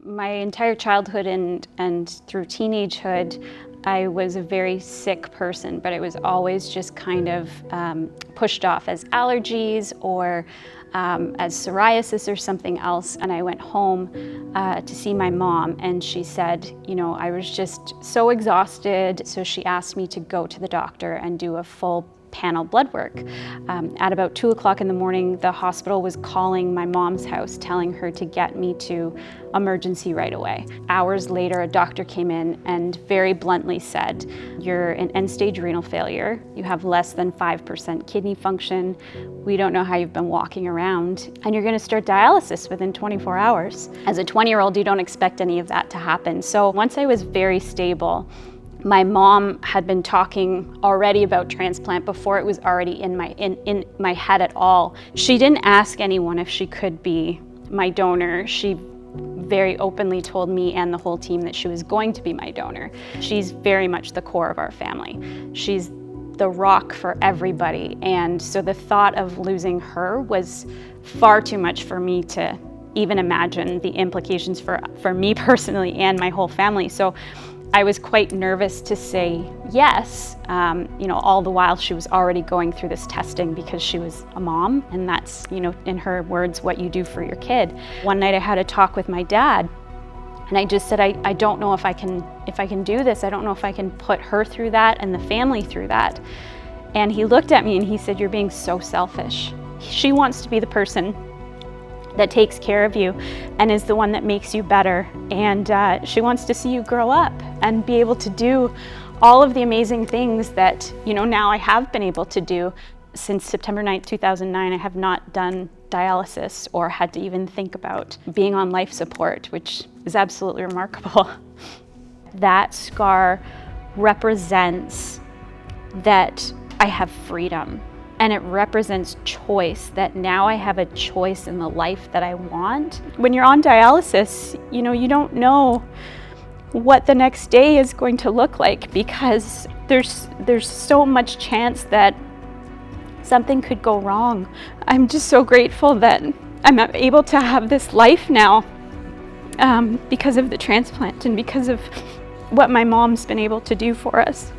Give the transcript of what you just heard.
My entire childhood and through teenagehood, I was a very sick person, but it was always just kind of pushed off as allergies or as psoriasis or something else. And I went home to see my mom, and she said, you know, I was just so exhausted. So she asked me to go to the doctor and do a full panel blood work. At about 2 o'clock in the morning, the hospital was calling my mom's house, telling her to get me to emergency right away. Hours later, a doctor came in and very bluntly said, you're in end-stage renal failure. You have less than 5% kidney function. We don't know how you've been walking around, and you're gonna start dialysis within 24 hours. As a 20-year-old, you don't expect any of that to happen. So once I was very stable, my mom had been talking already about transplant before it was already in my head at all. She didn't ask anyone if she could be my donor. She very openly told me and the whole team that she was going to be my donor. She's very much the core of our family. She's the rock for everybody. And so the thought of losing her was far too much for me to even imagine the implications for me personally and my whole family. So I was quite nervous to say yes, you know, all the while she was already going through this testing because she was a mom, and that's, you know, in her words, what you do for your kid. One night I had a talk with my dad, and I just said, I don't know if I can do this. I don't know if I can put her through that and the family through that. And he looked at me and he said, you're being so selfish. She wants to be the person that takes care of you and is the one that makes you better. And she wants to see you grow up and be able to do all of the amazing things that, you know, now I have been able to do. Since September 9th, 2009, I have not done dialysis or had to even think about being on life support, which is absolutely remarkable. That scar represents that I have freedom. And it represents choice, that now I have a choice in the life that I want. When you're on dialysis, you know, you don't know what the next day is going to look like, because there's so much chance that something could go wrong. I'm just so grateful that I'm able to have this life now because of the transplant and because of what my mom's been able to do for us.